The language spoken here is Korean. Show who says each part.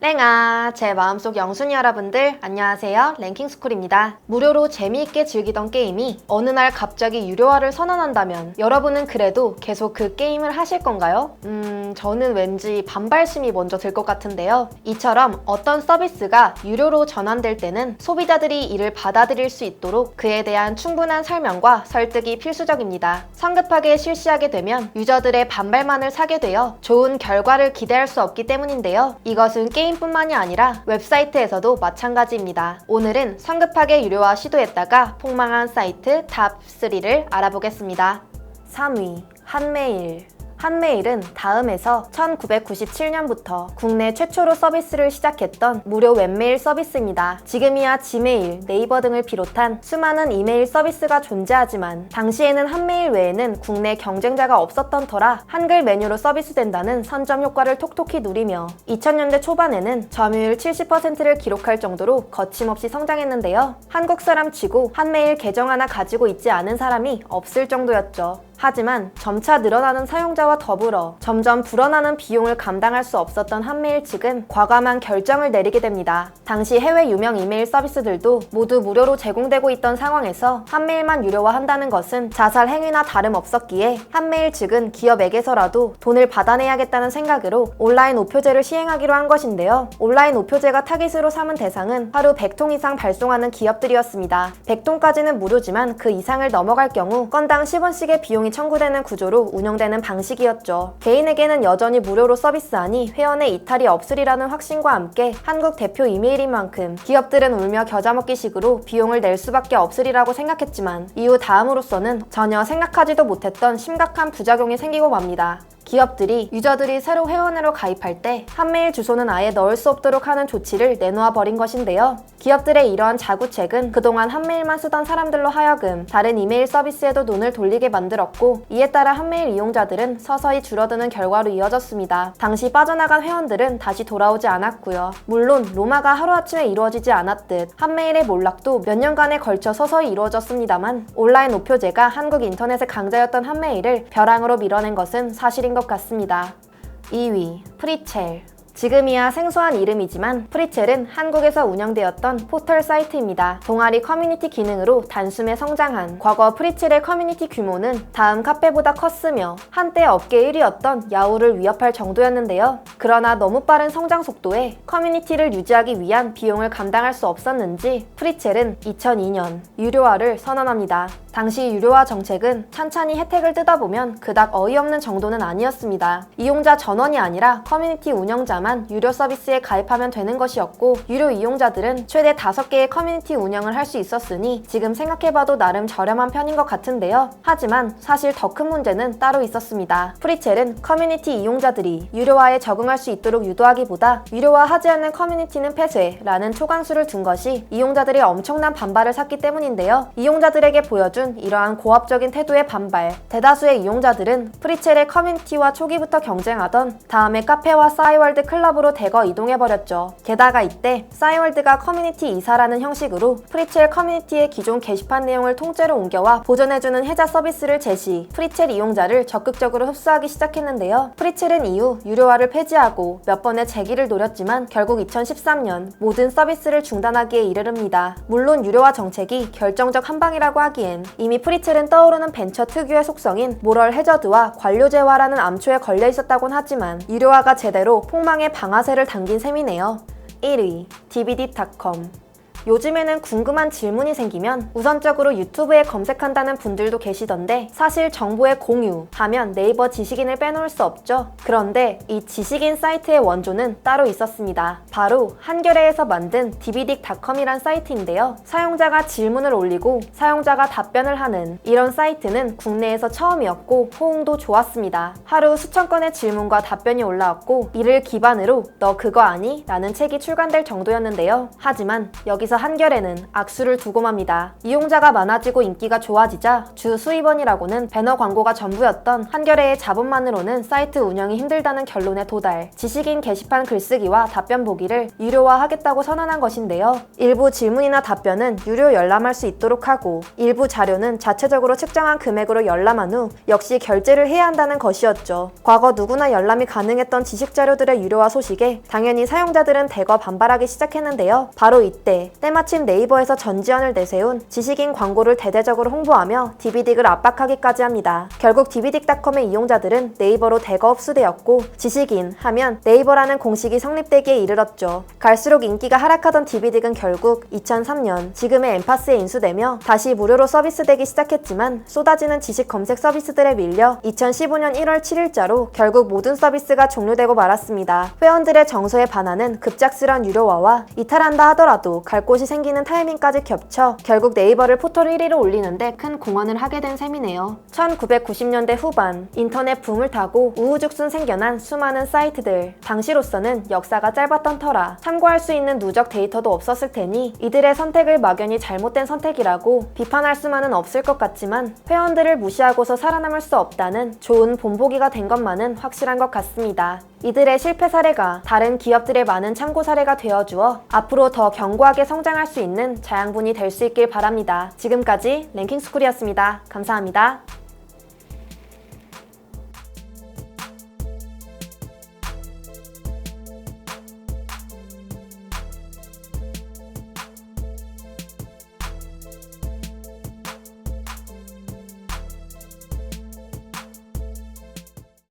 Speaker 1: 랭아, 제 마음속 영순이 여러분들 안녕하세요. 랭킹스쿨입니다. 무료로 재미있게 즐기던 게임이 어느 날 갑자기 유료화를 선언한다면 여러분은 그래도 계속 그 게임을 하실 건가요? 저는 왠지 반발심이 먼저 들 것 같은데요. 이처럼 어떤 서비스가 유료로 전환될 때는 소비자들이 이를 받아들일 수 있도록 그에 대한 충분한 설명과 설득이 필수적입니다. 성급하게 실시하게 되면 유저들의 반발만을 사게 되어 좋은 결과를 기대할 수 없기 때문인데요. 이것은 게임뿐만이 아니라 웹사이트에서도 마찬가지입니다. 오늘은 성급하게 유료화 시도했다가 폭망한 사이트 탑3를 알아보겠습니다. 3위, 한메일. 한메일은 다음에서 1997년부터 국내 최초로 서비스를 시작했던 무료 웹메일 서비스입니다. 지금이야 지메일, 네이버 등을 비롯한 수많은 이메일 서비스가 존재하지만 당시에는 한메일 외에는 국내 경쟁자가 없었던 터라 한글 메뉴로 서비스된다는 선점 효과를 톡톡히 누리며 2000년대 초반에는 점유율 70%를 기록할 정도로 거침없이 성장했는데요. 한국 사람 치고 한메일 계정 하나 가지고 있지 않은 사람이 없을 정도였죠. 하지만 점차 늘어나는 사용자와 더불어 점점 불어나는 비용을 감당할 수 없었던 한메일 측은 과감한 결정을 내리게 됩니다. 당시 해외 유명 이메일 서비스들도 모두 무료로 제공되고 있던 상황에서 한메일만 유료화한다는 것은 자살 행위나 다름없었기에 한메일 측은 기업에게서라도 돈을 받아내야겠다는 생각으로 온라인 우표제를 시행하기로 한 것인데요. 온라인 우표제가 타깃으로 삼은 대상은 하루 100통 이상 발송하는 기업들이었습니다. 100통까지는 무료지만 그 이상을 넘어갈 경우 건당 10원씩의 비용이 청구되는 구조로 운영되는 방식이었죠. 개인에게는 여전히 무료로 서비스하니 회원의 이탈이 없으리라는 확신과 함께 한국 대표 이메일인 만큼 기업들은 울며 겨자 먹기 식으로 비용을 낼 수밖에 없으리라고 생각했지만 이후 다음으로서는 전혀 생각하지도 못했던 심각한 부작용이 생기고 맙니다. 기업들이 유저들이 새로 회원으로 가입할 때 한메일 주소는 아예 넣을 수 없도록 하는 조치를 내놓아 버린 것인데요. 기업들의 이러한 자구책은 그동안 한메일만 쓰던 사람들로 하여금 다른 이메일 서비스에도 눈을 돌리게 만들었고, 이에 따라 한메일 이용자들은 서서히 줄어드는 결과로 이어졌습니다. 당시 빠져나간 회원들은 다시 돌아오지 않았고요. 물론 로마가 하루아침에 이루어지지 않았듯 한메일의 몰락도 몇 년간에 걸쳐 서서히 이루어졌습니다만 온라인 우표제가 한국 인터넷의 강자였던 한메일을 벼랑으로 밀어낸 것은 사실인 것 같습니다. 2위, 프리첼. 지금이야 생소한 이름이지만 프리첼은 한국에서 운영되었던 포털 사이트입니다. 동아리 커뮤니티 기능으로 단숨에 성장한 과거 프리첼의 커뮤니티 규모는 다음 카페보다 컸으며 한때 업계 1위였던 야후를 위협할 정도였는데요. 그러나 너무 빠른 성장 속도에 커뮤니티를 유지하기 위한 비용을 감당할 수 없었는지 프리첼은 2002년 유료화를 선언합니다. 당시 유료화 정책은 찬찬히 혜택을 뜯어보면 그닥 어이없는 정도는 아니었습니다. 이용자 전원이 아니라 커뮤니티 운영자만 유료 서비스에 가입하면 되는 것이었고, 유료 이용자들은 최대 5개의 커뮤니티 운영을 할 수 있었으니 지금 생각해봐도 나름 저렴한 편인 것 같은데요. 하지만 사실 더 큰 문제는 따로 있었습니다. 프리첼은 커뮤니티 이용자들이 유료화에 적응할 수 있도록 유도하기보다 유료화하지 않는 커뮤니티는 폐쇄라는 초강수를 둔 것이 이용자들이 엄청난 반발을 샀기 때문인데요. 이용자들에게 보여준 이러한 고압적인 태도의 반발, 대다수의 이용자들은 프리첼의 커뮤니티와 초기부터 경쟁하던 다음에 카페와 싸이월드 클럽으로 대거 이동해버렸죠. 게다가 이때 싸이월드가 커뮤니티 이사라는 형식으로 프리첼 커뮤니티의 기존 게시판 내용을 통째로 옮겨와 보존해주는 해자 서비스를 제시, 프리첼 이용자를 적극적으로 흡수하기 시작했는데요. 프리첼은 이후 유료화를 폐지하고 몇 번의 재기를 노렸지만 결국 2013년 모든 서비스를 중단하기에 이르릅니다. 물론 유료화 정책이 결정적 한방이라고 하기엔 이미 프리첼은 떠오르는 벤처 특유의 속성인 모럴 해저드와 관료제화라는 암초에 걸려 있었다곤 하지만 유료화가 제대로 폭망의 방아쇠를 당긴 셈이네요. 1위, dvd.com. 요즘에는 궁금한 질문이 생기면 우선적으로 유튜브에 검색한다는 분들도 계시던데, 사실 정보의 공유 하면 네이버 지식인을 빼놓을 수 없죠. 그런데 이 지식인 사이트의 원조는 따로 있었습니다. 바로 한겨레에서 만든 dvd.com이란 사이트인데요. 사용자가 질문을 올리고 사용자가 답변을 하는 이런 사이트는 국내에서 처음이었고 호응도 좋았습니다. 하루 수천 건의 질문과 답변이 올라왔고, 이를 기반으로 너 그거 아니? 라는 책이 출간될 정도였는데요. 하지만 여기서 여기서 한겨레는 악수를 두고 맙니다. 이용자가 많아지고 인기가 좋아지자 주 수입원이라고는 배너 광고가 전부였던 한겨레의 자본만으로는 사이트 운영이 힘들다는 결론에 도달. 지식인 게시판 글쓰기와 답변 보기를 유료화하겠다고 선언한 것인데요. 일부 질문이나 답변은 유료 열람할 수 있도록 하고 일부 자료는 자체적으로 측정한 금액으로 열람한 후 역시 결제를 해야 한다는 것이었죠. 과거 누구나 열람이 가능했던 지식 자료들의 유료화 소식에 당연히 사용자들은 대거 반발하기 시작했는데요. 바로 이때 때마침 네이버에서 전지현을 내세운 지식인 광고를 대대적으로 홍보하며 디비딕을 압박하기까지 합니다. 결국 디비딕닷컴의 이용자들은 네이버로 대거 흡수되었고 지식인 하면 네이버라는 공식이 성립되기에 이르렀죠. 갈수록 인기가 하락하던 디비딕은 결국 2003년 지금의 엠파스에 인수되며 다시 무료로 서비스되기 시작했지만 쏟아지는 지식 검색 서비스들에 밀려 2015년 1월 7일자로 결국 모든 서비스가 종료되고 말았습니다. 회원들의 정서에 반하는 급작스런 유료화와 이탈한다 하더라도 갈 곳이 생기는 타이밍까지 겹쳐 결국 네이버를 포털 1위로 올리는데 큰 공헌을 하게 된 셈이네요. 1990년대 후반 인터넷 붐을 타고 우후죽순 생겨난 수많은 사이트들. 당시로서는 역사가 짧았던 터라 참고할 수 있는 누적 데이터도 없었을 테니 이들의 선택을 막연히 잘못된 선택이라고 비판할 수만은 없을 것 같지만 회원들을 무시하고서 살아남을 수 없다는 좋은 본보기가 된 것만은 확실한 것 같습니다. 이들의 실패 사례가 다른 기업들의 많은 참고 사례가 되어주어 앞으로 더 견고하게 성장할 수 있는 자양분이 될 수 있길 바랍니다. 지금까지 랭킹스쿨이었습니다. 감사합니다.